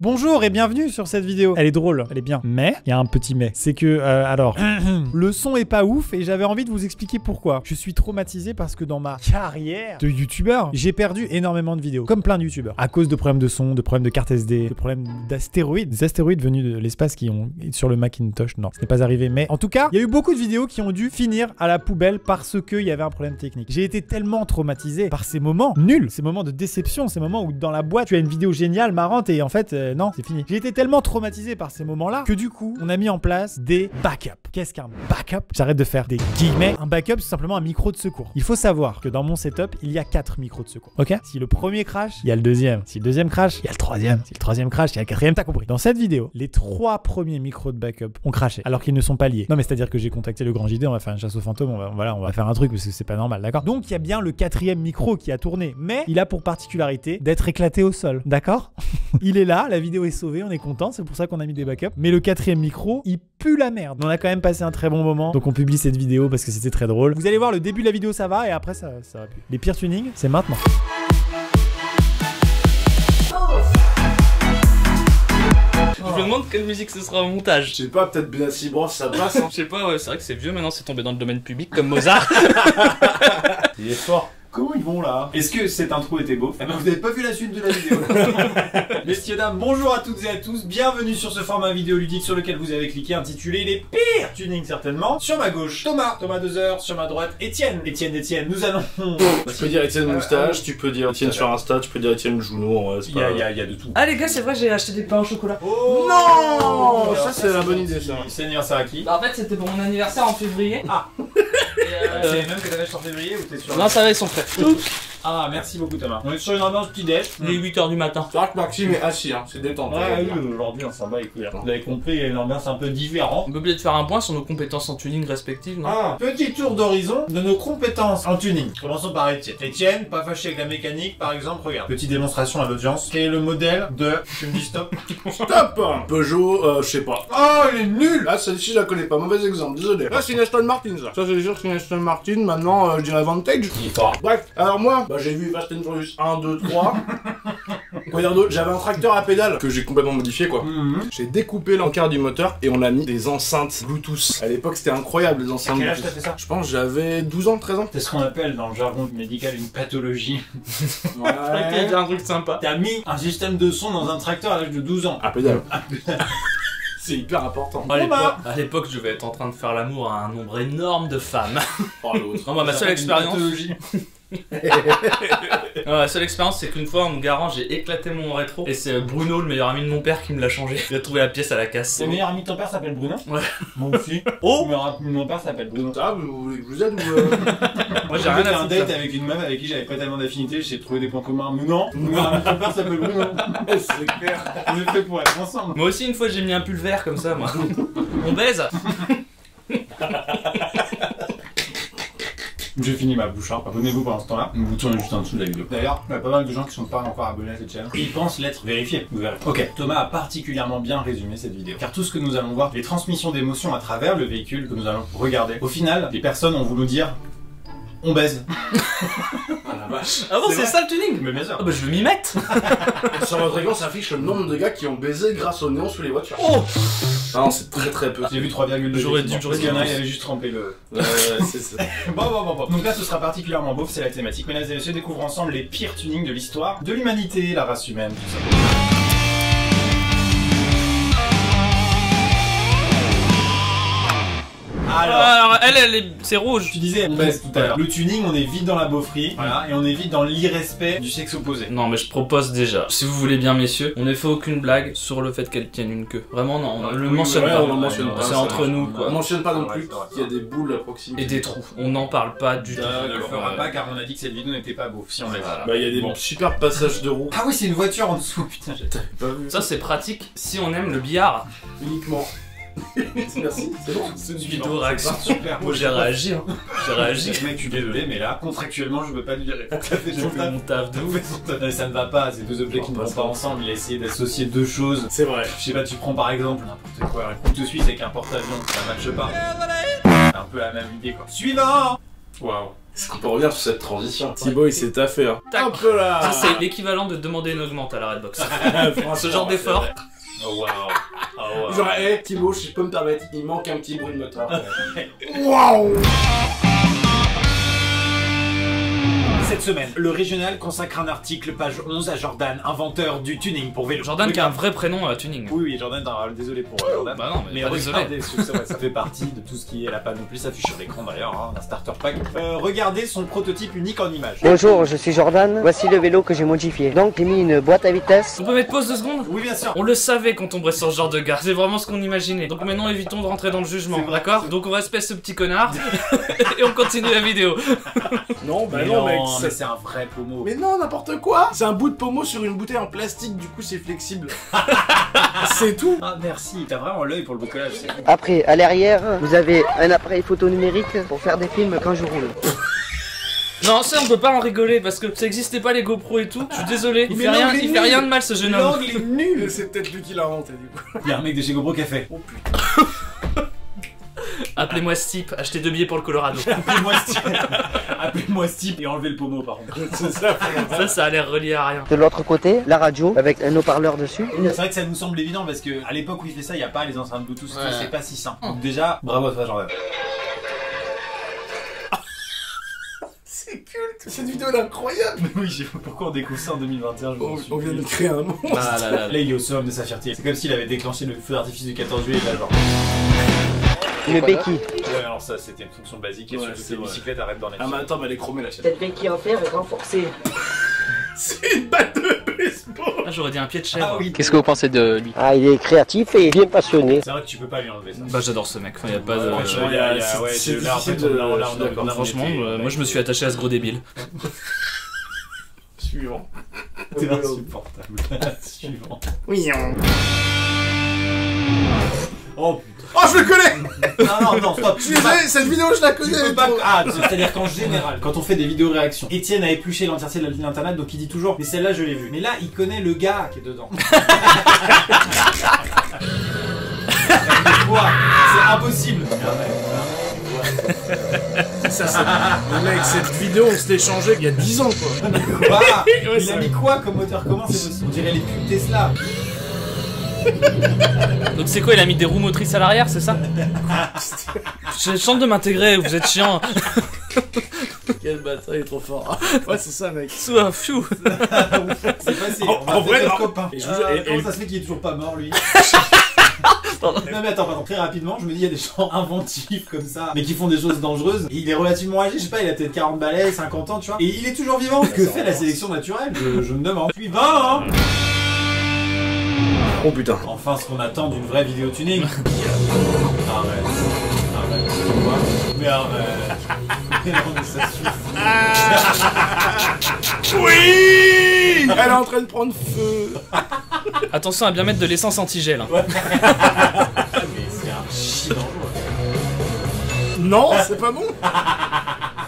Bonjour et bienvenue sur cette vidéo. Elle est drôle, elle est bien. Mais, il y a un petit mais. C'est que, alors, le son est pas ouf et j'avais envie de vous expliquer pourquoi. Je suis traumatisé parce que dans ma carrière de youtubeur, j'ai perdu énormément de vidéos. Comme plein de youtubeurs. À cause de problèmes de son, de problèmes de carte SD, de problèmes d'astéroïdes. Des astéroïdes venus de l'espace qui ont sur le Macintosh. Non, ce n'est pas arrivé. Mais en tout cas, il y a eu beaucoup de vidéos qui ont dû finir à la poubelle parce qu'il y avait un problème technique. J'ai été tellement traumatisé par ces moments nuls, ces moments de déception, ces moments où dans la boîte tu as une vidéo géniale, marrante et en fait, non, c'est fini. J'ai été tellement traumatisé par ces moments-là que du coup, on a mis en place des backups. Qu'est-ce qu'un backup? J'arrête de faire des guillemets. Un backup, c'est simplement un micro de secours. Il faut savoir que dans mon setup, il y a 4 micros de secours. Ok? Si le premier crash, il y a le deuxième. Si le deuxième crash, il y a le troisième. Si le troisième crash, il y a le quatrième. T'as compris? Dans cette vidéo, les 3 premiers micros de backup ont crashé alors qu'ils ne sont pas liés. Non, mais c'est-à-dire que j'ai contacté le grand JD, on va faire une chasse aux fantômes, on va faire un truc parce que c'est pas normal, d'accord? Donc il y a bien le 4e micro qui a tourné, mais il a pour particularité d'être éclaté au sol, d'accord? Il est là, la vidéo est sauvée, on est content, c'est pour ça qu'on a mis des backups. Mais le 4e micro, il pue la merde. On a quand même passé un très bon moment, donc on publie cette vidéo parce que c'était très drôle. Vous allez voir, le début de la vidéo ça va et après ça va plus. Les pires tunings, c'est maintenant. Je me demande quelle musique ce sera au montage. Je sais pas, peut-être Benassi Bros ça passe. Hein. Je sais pas, ouais, c'est vrai que c'est vieux maintenant, c'est tombé dans le domaine public comme Mozart. Il est fort. Comment ils vont là? Est-ce que cette intro était beau? Eh ben, vous n'avez pas vu la suite de la vidéo. Messieurs, dames, bonjour à toutes et à tous. Bienvenue sur ce format vidéoludique sur lequel vous avez cliqué, intitulé Les pires tunings certainement. Sur ma gauche, Thomas 2h. Sur ma droite, Étienne. Nous allons... Tu peux dire Étienne Moustache, tu peux dire Étienne sur Insta, tu peux dire Étienne Jounou. Il y a de tout. Ah les gars, c'est vrai, j'ai acheté des pains au chocolat. Oh non, ça c'est la bonne idée ça. C'est anniversaire à qui? Bah, en fait, c'était pour mon anniversaire en février. Ah. C'est les mêmes que t'avais en février ou t'es sûr? Non, ça va, ils sont prêts. Ah, merci beaucoup Thomas. On est sur une ambiance petit déj. Il est 8h du matin. C'est vrai que Maxime est assis, hein. C'est détendu. Ouais, oui, aujourd'hui on s'en bat les couilles. Vous avez compris, il y a une ambiance un peu différente. On peut oublier de faire un point sur nos compétences en tuning respectives, non? Ah, petit tour d'horizon de nos compétences en tuning. Commençons par Étienne. Étienne, pas fâché avec la mécanique, par exemple, regarde. Petite démonstration à l'audience. Quel est le modèle de... Tu me dis stop. Stop. Peugeot, je sais pas. Oh, il est nul. Là, celle-ci, je la connais pas. Mauvais exemple, désolé. Là, c'est une Aston Martin, ça. Ça, c'est sûr que c'est une Aston Martin. Maintenant, je dirais Vantage. Il est fort. Bref, alors moi, bah, j'ai vu Fast and Furious 1, 2, 3. Quoi dire d'autre? J'avais un tracteur à pédale que j'ai complètement modifié, quoi. J'ai découpé l'encart du moteur et on a mis des enceintes Bluetooth. À l'époque, c'était incroyable, les enceintes Quel âge Bluetooth. t'as fait ça? Je pense que j'avais 12 ans, 13 ans. C'est ce qu'on appelle dans le jargon médical une pathologie. Ouais. Il y a un truc sympa. T'as mis un système de son dans un tracteur à l'âge de 12 ans. À pédale. C'est hyper important. À l'époque, je vais être en train de faire l'amour à un nombre énorme de femmes. Oh, l'autre. Non, bah, ma seule expérience. La seule expérience, c'est qu'une fois en me garant, j'ai éclaté mon rétro et c'est Bruno, le meilleur ami de mon père, qui me l'a changé. Il a trouvé la pièce à la casse. Le meilleur ami de ton père s'appelle Bruno? Ouais. Moi aussi. Oh! Le meilleur ami de mon père s'appelle Bruno. Ah, vous voulez que je vous aide ou Moi j'ai rien à un foutre. date avec une meuf avec qui j'avais pas tellement d'affinité, j'ai trouvé des points communs. Mais non, le meilleur ami de ton père s'appelle Bruno. C'est clair. On est fait pour être ensemble. Moi aussi, une fois, j'ai mis un pull vert comme ça, moi. On baise. Je finis ma bouche, hein. Abonnez-vous pendant ce temps-là. Le bouton est juste en dessous de la vidéo. D'ailleurs, il y a pas mal de gens qui sont pas encore abonnés à cette chaîne. Et ils pensent l'être vérifié. Vous verrez. Ok, Thomas a particulièrement bien résumé cette vidéo. Car tout ce que nous allons voir, les transmissions d'émotions à travers le véhicule que nous allons regarder. Au final, les personnes ont voulu dire on baise. Ah la vache. Ah bon, c'est vrai. ça le tuning? Mais bien sûr. Ah bah je vais m'y mettre. Sur votre écran s'affiche le nombre de gars qui ont baisé grâce au néon sous les voitures. Oh! Non, c'est très très peu. J'ai vu 3,2. J'aurais dû. Parce qu'il y en a, il avait juste trempé le... C'est ça. Bon. Donc là, ce sera particulièrement beauf, c'est la thématique. Mesdames et messieurs, découvrons ensemble les pires tunings de l'histoire de l'humanité, la race humaine, tout ça. Alors, c'est rouge. Tu disais, on baisse tout à l'heure. Le tuning, on est vite dans la beaufrie, voilà, et on est vite dans l'irrespect du sexe opposé. Non, mais je propose déjà, si vous voulez bien, messieurs, on ne fait aucune blague sur le fait qu'elle tienne une queue. Vraiment, non, on le mentionne pas. On le mentionne pas. C'est entre nous, quoi. On mentionne pas non plus qu'il y a des boules à proximité. Et des trous. On n'en parle pas du tout. On ne le fera pas car on a dit que cette vidéo n'était pas beauf, si on laisse. Bah, il y a des super passages de roues. Ah oui, c'est une voiture en dessous, putain, j'ai Pas vu. Ça, c'est pratique si on aime le billard. Uniquement. Merci, c'est bon. C'est une vidéo réaction. super. Moi, j'ai réagi, hein. J'ai réagi. Mec, je suis désolé, mais là, contractuellement, je veux pas le virer. J'ai fait mon taf de ouf. Ça ne va pas, c'est deux objets qui ne vont pas ensemble. Il a essayé d'associer deux choses. C'est vrai. Je sais pas, tu prends par exemple n'importe quoi, un couteau suisse avec un porte-avions, ça matche pas. C'est un peu la même idée quoi. Suivant. Waouh. Est-ce qu'on peut revenir sur cette transition? Thibaut il s'est taffé hein. Tac. Hop là. Ça, c'est l'équivalent de demander une augmente à la Redbox. Ce genre d'effort. Oh wow. Oh wow. Genre, hé, Thibaut, si je peux me permettre, il manque un petit bruit de moteur. Waouh. Cette semaine, le régional consacre un article, page 11, à Jordan, inventeur du tuning pour vélo. Jordan qui a un vrai prénom à tuning. Oui, Jordan, désolé pour Jordan. Bah non, mais pas désolé. regardez, ça fait partie de tout ce qui est la panoplie, ça affiche sur l'écran d'ailleurs, hein, un starter pack. Regardez son prototype unique en image. Bonjour, je suis Jordan. Voici le vélo que j'ai modifié. Donc, j'ai mis une boîte à vitesse. On peut mettre pause 2 secondes? Oui, bien sûr. On le savait quand on tomberait sur ce genre de gars. C'est vraiment ce qu'on imaginait. Donc maintenant, évitons de rentrer dans le jugement, d'accord? Donc on respecte ce petit connard et on continue la vidéo. Non, bah Mais non, mec. mais c'est un vrai pommeau. Mais non, n'importe quoi. C'est un bout de pommeau sur une bouteille en plastique, du coup c'est flexible. C'est tout. Ah merci, t'as vraiment l'œil pour le bricolage, c'est cool. Après, à l'arrière, vous avez un appareil photo numérique pour faire des films quand je roule. Non, ça on peut pas en rigoler parce que ça existait pas les GoPro et tout. Je suis désolé. Il Mais fait non, rien, il est il fait nul. rien de mal ce jeune homme. L'angle est nul. C'est peut-être lui qui l'a inventé du coup. Il y a un mec de chez GoPro qui a fait. Oh putain. Appelez-moi Steep, achetez 2 billets pour le Colorado. Appelez-moi Steve et enlevez le pommeau par contre. C'est ça. Ça a l'air relié à rien. De l'autre côté, la radio avec un haut-parleur dessus. C'est vrai que ça nous semble évident parce que à l'époque où il fait ça, il n'y a pas les enceintes Bluetooth, Ouais. c'est pas si simple. Donc déjà, bravo à toi Jordan. C'est culte. Cette vidéo est incroyable. Oui, je sais pas pourquoi on découvre ça en 2021. Je m'en suis On vient de dit. créer un monstre. Ah là là. Là, il est au summum de sa fierté. C'est comme s'il avait déclenché le feu d'artifice du 14 juillet et là, genre. Une béquille. Ouais, alors ça, c'était une fonction basique et Ouais, surtout c'est les vrai. bicyclettes arrêtent d'en être. Ah mais attends, mais elle est chromée la chaîne. Cette béquille en fer est renforcée. C'est une balle de baseball. Ah, j'aurais dit un pied de chèvre. Ah oui. Qu'est-ce que vous pensez de lui? Ah, il est créatif et bien passionné. C'est vrai que tu peux pas lui enlever ça. Bah j'adore ce mec. Enfin, y a pas de. Franchement, ouais, c'est là, en fait, difficile de- là, on je suis d'accord. Franchement, moi je me suis attaché à ce gros débile. Suivant. C'est insupportable. Suivant. Oui. Oh putain. Oh, je le connais. Non, stop. Je suis désolé, cette vidéo je la connais. Tu peux pas... Ah, c'est-à-dire qu'en général, quand on fait des vidéos réactions, Étienne a épluché l'entièreté de l'internet, donc il dit toujours, mais celle-là je l'ai vue. Mais là, il connaît le gars qui est dedans. Quoi? C'est impossible. Ça, c'est... Mec, cette vidéo on se l'est changée il y a 10 ans quoi. Quoi? Ouais, Il a mis quoi comme moteur? Comment c'est possible? On dirait les pubs Tesla. Donc c'est quoi, il a mis des roues motrices à l'arrière, c'est ça? Je chante de m'intégrer, vous êtes chiant. Quel bâtard, il est trop fort. Ouais, c'est ça, mec. Souah, pfiou. C'est passé. En vrai, non. copain. Et je vous jure, comment ça se fait qu'il est toujours pas mort lui? Pardon. Non mais attends, très rapidement, je me dis il y a des gens inventifs comme ça, mais qui font des choses dangereuses. Il est relativement âgé, je sais pas, il a peut-être 40 balais, 50 ans, tu vois. Et il est toujours vivant. Que fait la sélection naturelle? Je me demande. Suivant, hein. Oh putain. Enfin, ce qu'on attend d'une vraie vidéo tuning. Arrête. Quoi? Mais arrête. Mais non, mais ça suffit. Oui. Elle est en train de prendre feu. Attention à bien mettre de l'essence anti-gel. Hein. Mais c'est un chi dangereux. Non, c'est pas bon.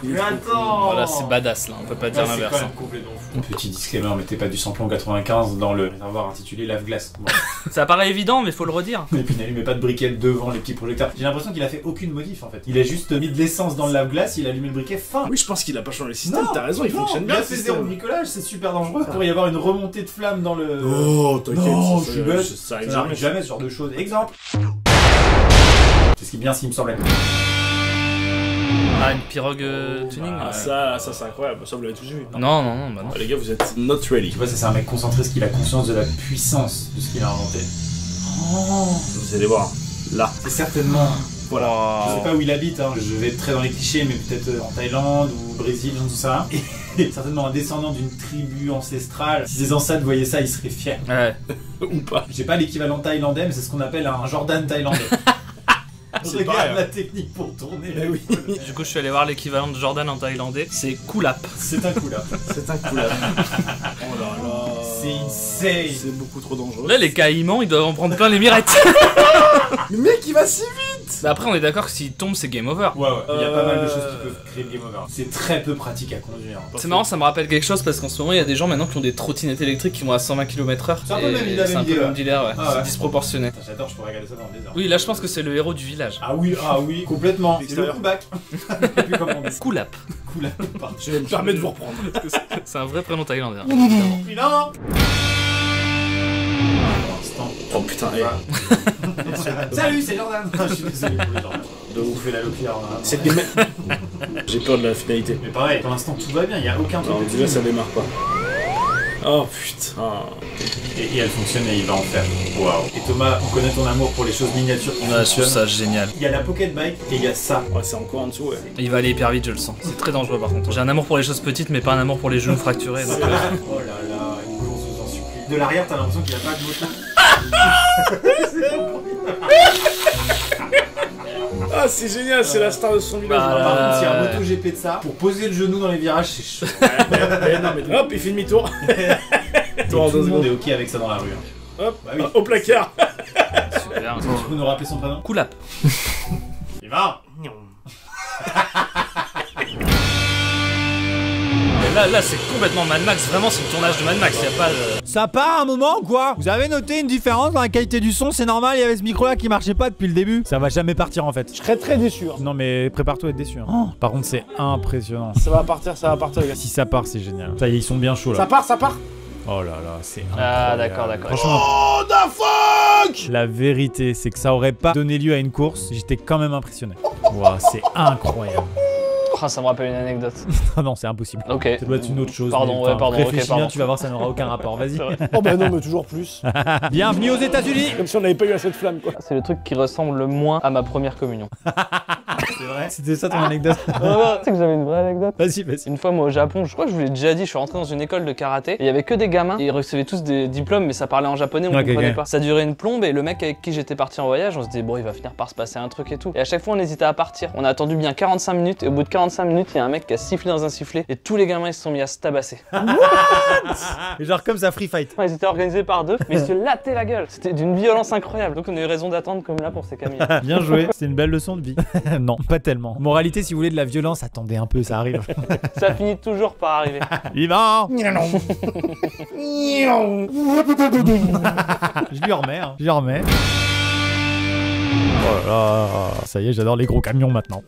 Mais attends. Voilà, c'est badass là, on peut pas dire C'est l'inverse. quand même Hein. complètement fou. Petit disclaimer, mettez pas du samplon 95 dans le réservoir intitulé lave-glace. Bon. Ça paraît évident, mais faut le redire. Et puis n'allumez pas de briquet devant les petits projecteurs. J'ai l'impression qu'il a fait aucune modif en fait. Il a juste mis de l'essence dans le lave-glace, il a allumé le briquet, fin. Oui, je pense qu'il a pas changé le système. T'as raison, il fonctionne bien. Il a le fait système. zéro bricolage, c'est super dangereux. Il pourrait y avoir une remontée de flamme dans le. Oh, t'inquiète. Non, ça, je suis ça, bête. ça arrive Ça jamais. n'arrive jamais ce genre de choses. Exemple. C'est ce qui est bien, s'il me semblait. Ah, une pirogue tuning. Ah, ça c'est incroyable. Ça, vous l'avez tous vu. Non, bah non. Ah, les gars, vous êtes not ready. Tu vois, ça c'est un mec concentré, ce qu'il a conscience de la puissance de ce qu'il a inventé. Oh, Vous allez voir. Là. c'est certainement. Voilà. Je sais Wow. pas où il habite, hein. Je vais être très dans les clichés, mais peut-être en Thaïlande ou au Brésil, tout ça. Et certainement un descendant d'une tribu ancestrale. Si ses ancêtres voyaient ça, ils seraient fiers. Ouais. Ou pas. J'ai pas l'équivalent thaïlandais, mais c'est ce qu'on appelle un Jordan thaïlandais. C'est Regarde pareil, hein. la technique pour tourner. Eh oui. Du coup, je suis allé voir l'équivalent de Jordan en thaïlandais. C'est Kulap. C'est un coup là. C'est un coup là. Oh là là. C'est insane. C'est beaucoup trop dangereux. Là, les caïmans, ils doivent en prendre plein les mirettes. Mais mec, il va si vite. Bah après, on est d'accord que s'il tombe, c'est game over. Ouais, il y a pas mal de choses qui peuvent créer le game over. C'est très peu pratique à conduire. C'est marrant, ça me rappelle quelque chose parce qu'en ce moment, il y a des gens maintenant qui ont des trottinettes électriques qui vont à 120 km/h. C'est un peu même idée, c'est un peu même délire, ouais. Ah C'est ouais. disproportionné. J'adore, je pourrais regarder ça dans le désert. Oui, là, je pense que c'est le héros du village. Ah oui, complètement. C'est le comeback. Plus comment on dit. Kulap. Cool. Je vais me permettre de vous reprendre. C'est un vrai prénom thaïlandais. Putain. Oh putain, Salut, c'est Jordan. Je suis désolé pour les Jordan. De vous faire la locuère. C'était J'ai peur de la finalité. Mais pareil, pour l'instant tout va bien, il n'y a aucun truc. Non, de déjà ça démarre pas. Oh putain. Et elle fonctionne et il va en faire. Waouh. Et Thomas, on connaît ton amour pour les choses miniatures qui Ouais, je trouve fonctionnent. ça génial. Il y a la pocket bike et il y a ça. Ouais, c'est encore en dessous, ouais. Il va aller hyper vite, je le sens. C'est très dangereux par contre. J'ai un amour pour les choses petites, mais pas un amour pour les genoux fracturés. Donc, Oh là là, une course, je vous en supplie. De l'arrière, t'as l'impression qu'il n'y a pas de moto. Ah, c'est génial, c'est la star de son village. Ah, Par contre, s'il y a un ouais. MotoGP de ça, pour poser le genou dans les virages, c'est chaud. Non, mais hop, il fait demi-tour. Et tout le monde est ok avec ça dans la rue. Hop, Bah oui. au placard. super. Tu peux nous rappeler son prénom? Kulap. Il va. Là, c'est complètement Mad Max. Vraiment, c'est le tournage de Mad Max. Y a pas de... Ça part un moment ou quoi? Vous avez noté une différence dans la qualité du son? C'est normal, il y avait ce micro là qui marchait pas depuis le début. Ça va jamais partir en fait. Je serais très déçu. Hein. Non mais prépare-toi à être déçu. Hein. Oh, par contre c'est impressionnant. Ça va partir, les gars. Si ça part c'est génial. Ça y est, ils sont bien chauds là. Ça part. Oh là là, c'est Ah, incroyable. d'accord. Franchement, Oh, the fuck. la vérité c'est que ça aurait pas donné lieu à une course. J'étais quand même impressionné. Waouh, c'est incroyable. Oh, ça me rappelle une anecdote. Ah non, c'est impossible. Ok. Ça doit être une autre chose. Pardon, mais, ouais, enfin, pardon, ok, réfléchis pardon. bien, tu vas voir, ça n'aura aucun rapport. Vas-y. Oh bah non, mais toujours plus. Bienvenue aux États-Unis. Comme si on n'avait pas eu assez de flamme, quoi. C'est le truc qui ressemble le moins à ma première communion. C'est vrai. C'était ça ton anecdote. Tu sais que j'avais une vraie anecdote. Vas-y. Une fois, moi, au Japon, je crois que je vous l'ai déjà dit, je suis rentré dans une école de karaté et il y avait que des gamins et ils recevaient tous des diplômes, mais ça parlait en japonais, on Ok, comprenait ok. pas. Ça durait une plombe et le mec avec qui j'étais parti en voyage, on se disait, bon, il va finir par se passer un truc et tout. Et à chaque fois, on hésitait à partir. On a attendu bien 45 minutes et au bout de 45 minutes, il y a un mec qui a sifflé dans un sifflet et tous les gamins ils se sont mis à se tabasser. Et genre comme ça, free fight. Ils étaient organisés par deux, mais ils se lattaient la gueule. C'était d'une violence incroyable. Donc on a eu raison d'attendre comme là pour ces Camille. Bien joué. C'est une belle leçon de vie. Non, pas tellement. Moralité, si vous voulez de la violence, attendez un peu, ça arrive. Ça finit toujours par arriver. Yvan. Je lui remets. Hein. Je lui remets. Oh là là. Ça y est, j'adore les gros camions maintenant.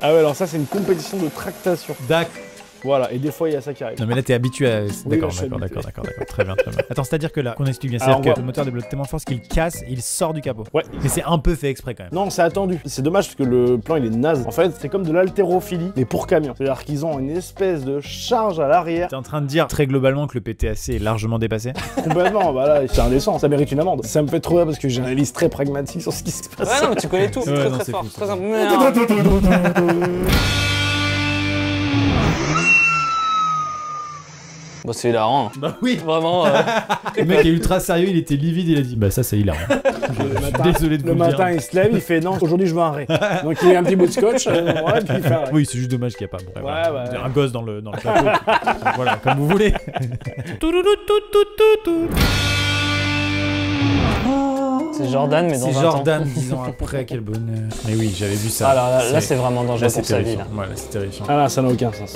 Ah ouais, alors ça, c'est une compétition de tractation. D'accord. Voilà, et des fois, il y a ça qui arrive. Non mais là t'es habitué à... D'accord, je suis habitué. d'accord. Très bien. Attends, c'est-à-dire que là, qu'on explique bien, Alors, c'est-à-dire que le moteur développe tellement de force qu'il casse et il sort du capot. Ouais. Mais c'est un peu fait exprès quand même. Non, c'est attendu. C'est dommage parce que le plan il est naze. En fait, c'est comme de l'haltérophilie, mais pour camion. C'est-à-dire qu'ils ont une espèce de charge à l'arrière. T'es en train de dire très globalement que le PTAC est largement dépassé? Complètement, bah là, c'est indécent. Ça mérite une amende. Ça me fait trop rire parce que j'ai une analyse très pragmatique sur ce qui se passe. Ouais, non, mais tu connais tout. C'est Ouais, très non, très c'est fort. fou, Très c'est simple. Bon, c'est hilarant. Bah oui. Vraiment. Le mec est ultra sérieux, il était livide, il a dit bah ça c'est hilarant. Le matin, Désolé de vous le le dire. matin, il se lève, il fait non, aujourd'hui je veux un ré. Donc il met un petit bout de scotch, ouais, puis il fait un ré. Oui, c'est juste dommage qu'il n'y a pas. Bon, voilà. ouais. Un gosse dans le plateau. Voilà, comme vous voulez. C'est Jordan, mais dans C'est 20 Jordan ans. 10 ans après, quel bonheur. Mais oui, j'avais vu ça. Alors là, c'est vraiment dangereux là, c'est pour sa vie. Là. terrifiant. Ouais, là, c'est terrifiant. Ah là, ça n'a aucun sens.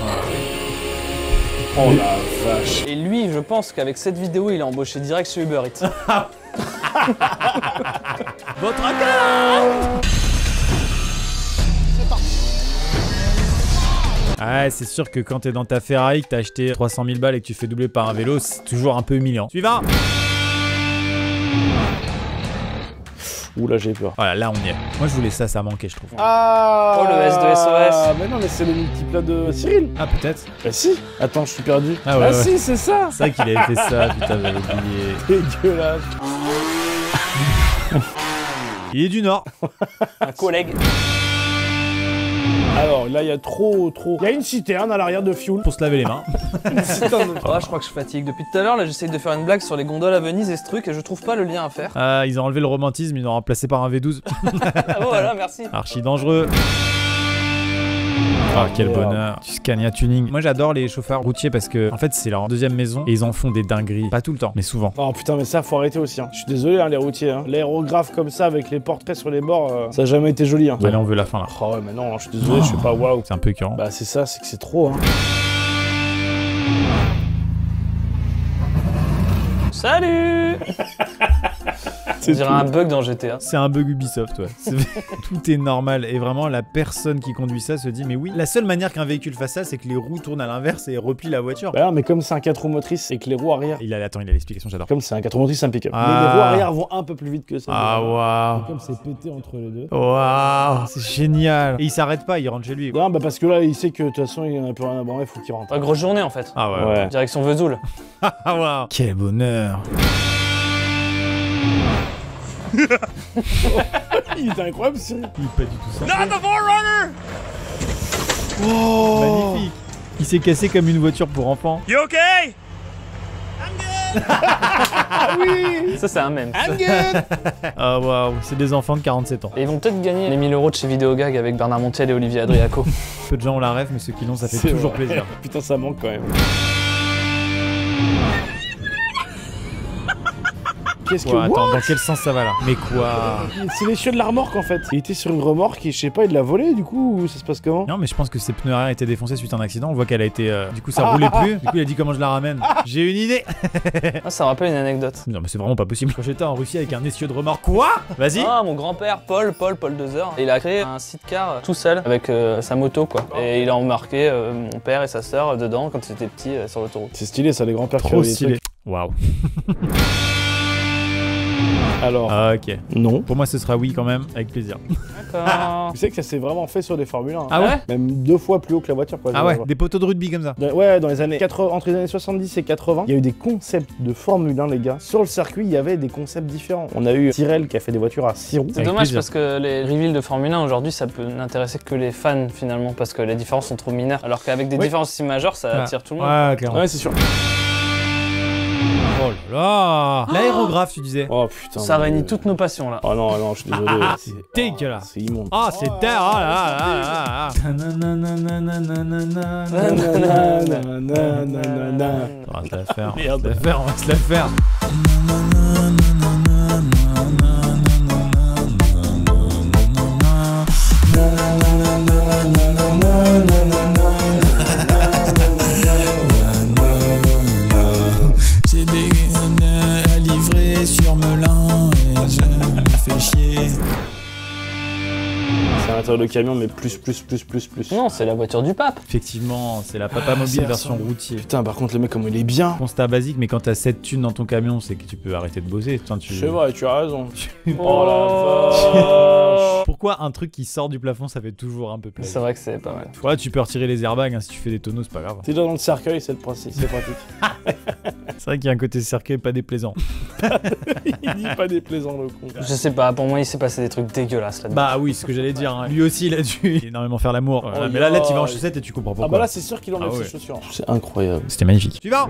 Oh la vache. Et lui, je pense qu'avec cette vidéo, il a embauché direct chez Uber Eats. Votre accord. Ouais, c'est sûr que quand t'es dans ta Ferrari, que t'as acheté 300 000 balles et que tu fais doubler par un vélo, c'est toujours un peu humiliant. Suivant. Ouh là, j'ai peur. Voilà, là on y est. Moi je voulais ça manquait, je trouve. Ah Oh, le S2SOS. Mais non, mais c'est le multiplat de Cyril. Ah, peut-être. Bah si. Attends, je suis perdu. Ah ouais, ouais. Si, c'est ça. C'est vrai qu'il avait fait ça, putain, j'avais oublié. Dégueulasse. Il est du Nord. Un collègue. Alors là, il y a trop. Il y a une citerne à l'arrière de fuel. Pour se laver les mains. Une citerne. Oh, je crois que je fatigue. Depuis tout à l'heure, là, j'essaye de faire une blague sur les gondoles à Venise et ce truc, et je trouve pas le lien à faire. Ah, ils ont enlevé le romantisme, ils l'ont remplacé par un V12. Ah, voilà, merci. Archi dangereux. Ah, quel bonheur. Tu Scania Tuning. Moi, j'adore les chauffeurs routiers parce que, en fait, c'est leur deuxième maison et ils en font des dingueries. Pas tout le temps, mais souvent. Oh putain, mais ça, faut arrêter aussi. Hein. Je suis désolé, hein, les routiers. Hein. L'aérographe comme ça, avec les portraits sur les bords, ça a jamais été joli. Hein. Allez, on veut la fin là. Oh ouais, mais non, je suis désolé, je suis pas waouh. C'est un peu écœurant. Bah, c'est ça, c'est que c'est trop. Hein. Salut. On dirait un bug dans GTA. C'est un bug Ubisoft, ouais. Tout est normal et vraiment la personne qui conduit ça se dit mais oui, la seule manière qu'un véhicule fasse ça, c'est que les roues tournent à l'inverse et replie la voiture. Bah non, mais comme c'est un 4 roues motrices et que les roues arrière. Attends, il a l'explication, j'adore. Comme c'est un 4 roues motrices, c'est un pick-up. Ah. Mais les roues arrière vont un peu plus vite que ça. Ah waouh. Comme c'est pété entre les deux. Waouh, c'est génial. Et il s'arrête pas, il rentre chez lui. Non, bah parce que là, il sait que de toute façon, il en a plus rien à branler, il faut qu'il rentre. Ah, grosse journée en fait. Ah ouais. Direction Vesoul. Ah waouh. Quel bonheur. Il était incroyable, ce. Il est pas du tout ça. Not the Forerunner. Oh. Magnifique. Il s'est cassé comme une voiture pour enfants. You okay? Ah oui. Ça c'est un mème. I'm good. Ah waouh, c'est des enfants de 47 ans. Et ils vont peut-être gagner les 1000 € de chez Vidéogag avec Bernard Montiel et Olivier Adriaco. Peu de gens ont la rêve, mais ceux qui l'ont, ça fait toujours plaisir. Putain, ça manque quand même. Qu'est-ce que Attends, dans quel sens ça va là? Mais quoi? C'est l'essieu de la remorque en fait. Il était sur une remorque et je sais pas, il l'a volé du coup ou ça se passe comment? Non, mais je pense que ses pneus arrière étaient défoncés suite à un accident. On voit qu'elle a été. Du coup, ça roulait plus. Du coup, il a dit comment je la ramène. J'ai une idée. Ah, ça me rappelle une anecdote. Non, mais c'est vraiment pas possible. Quand j'étais en Russie avec un essieu de remorque. Quoi? Vas-y. Ah, mon grand-père, Paul 2 heures. Il a créé un sidecar tout seul avec sa moto quoi. Et il a embarqué mon père et sa sœur dedans quand ils étaient petits sur l'autoroute. C'est stylé ça, les grands-pères qui Trop avaient des stylé. trucs. Waouh. Alors, Ah, ok. non. Pour moi, ce sera oui quand même, avec plaisir. D'accord. Tu sais que ça s'est vraiment fait sur des Formule 1. Hein. Ah ouais? Même 2 fois plus haut que la voiture quoi. Ah ouais, des poteaux de rugby comme ça. Ouais, dans les années 80, entre les années 70 et 80, il y a eu des concepts de Formule 1 les gars. Sur le circuit, il y avait des concepts différents. On a eu Tyrrell qui a fait des voitures à 6 roues. C'est Avec dommage plaisir. parce que les reveals de Formule 1 aujourd'hui ça peut n'intéresser que les fans finalement parce que les différences sont trop mineures. Alors qu'avec des Oui. différences si majeures ça attire tout le monde. Ouais, clairement. Ouais, c'est sûr. Oh là là. L'aérographe, tu disais. Oh putain. Ça mais- réunit toutes nos passions là. Oh non, non, je suis désolé. C'est dégueulasse. C'est immonde. Ah, c'est terre. Oh là là là là. On va se la faire. Merde. On va se la faire, on va se la faire. J'ai des à livrer sur Melun et je me fais chier. C'est un intérieur de camion, mais plus. Non, c'est la voiture du pape. Effectivement, c'est la papa mobile c'est version ça. routier. Putain, par contre, le mec, comme il est bien. Constat basique, mais quand t'as 7 thunes dans ton camion, c'est que tu peux arrêter de bosser. Enfin, tu... C'est vrai, tu as raison. Oh la vache. Pourquoi un truc qui sort du plafond, ça fait toujours un peu C'est plaisir. vrai que c'est pas mal. Ouais, tu peux retirer les airbags, hein, si tu fais des tonneaux, c'est pas grave. T'es déjà dans le cercueil, c'est le principe, c'est pratique. C'est vrai qu'il y a un côté cercueil pas déplaisant. Il dit pas déplaisant le con. Je sais pas, pour moi il s'est passé des trucs dégueulasses là-dedans. Bah oui, c'est ce que j'allais dire. Hein. Lui aussi, il a dû énormément faire l'amour. Voilà, Oh, mais là, tu vas en yeah. chaussettes et tu comprends Ah pourquoi. bah là, c'est sûr qu'il enlève Ah ouais. ses chaussures. C'est incroyable. C'était magnifique. Suivant.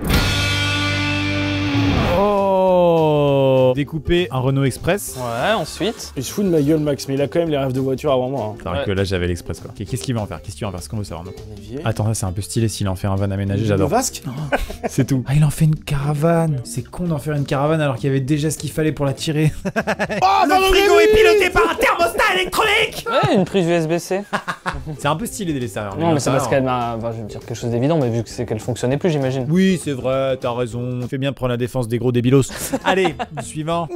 Oh, découper un Renault Express. Ouais, ensuite. Il se fout de ma gueule, Max, mais il a quand même les rêves de voiture avant moi. Hein. C'est vrai Ouais. que là, j'avais l'Express quoi. Ok, qu'est-ce qu'il va en faire? Qu'est-ce qu'il va en faire? Ce qu'on veut savoir. Donc. Un évier. Attends, ça c'est un peu stylé s'il en fait un van aménagé, Le j'adore. Vasque. C'est tout. Ah, il en fait une caravane. C'est con d'en faire une caravane alors qu'il y avait déjà ce qu'il fallait pour la tirer. Oh, Le frigo est piloté par un thermostat électronique. Ouais, une prise USB-C. C'est un peu stylé dès l'extérieur. Non, mais c'est parce l'intérieur- qu'elle m'a. Enfin, je vais dire quelque chose d'évident, mais vu que c'est qu'elle fonctionnait plus, j'imagine. Oui, c'est vrai, t'as raison. Fais bien de prendre la défense des gros débilos. Allez, suivant.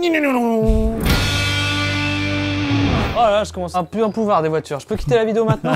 Oh là là, je commence à plus un pouvoir des voitures. Je peux quitter la vidéo maintenant?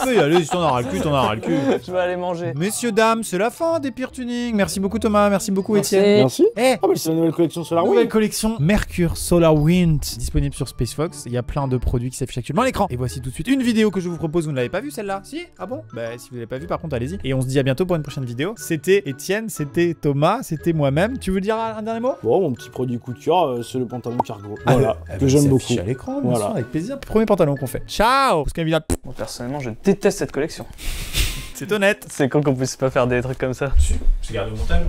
Oui, allez, si t'en auras le cul, t'en auras le cul. Je vais aller manger. Messieurs, dames, c'est la fin des pires tunings. Merci beaucoup Thomas, merci beaucoup Merci. Étienne. Merci. Eh, Ah bah c'est la nouvelle collection Solar nouvelle Wind. collection Mercure Solar Wind disponible sur SpaceFox. Il y a plein de produits qui s'affichent actuellement à l'écran. Et voici tout de suite une vidéo que je vous propose. Vous ne l'avez pas vue celle-là? Si? Ah bon? Bah si vous l'avez pas vue, par contre, allez-y. Et on se dit à bientôt pour une prochaine vidéo. C'était Étienne, c'était Thomas, c'était moi-même. Tu veux dire un dernier mot? Bon, mon petit produit coup de cœur, c'est le pantalon cargo. Voilà, que j'aime beaucoup. À l'écran, bien Voilà. sûr, avec plaisir. Premier pantalon qu'on fait. Ciao! Parce qu'un évidemment, Moi, personnellement, je déteste cette collection. c'est honnête. C'est con qu'on puisse pas faire des trucs comme ça. J'ai gardé au montage.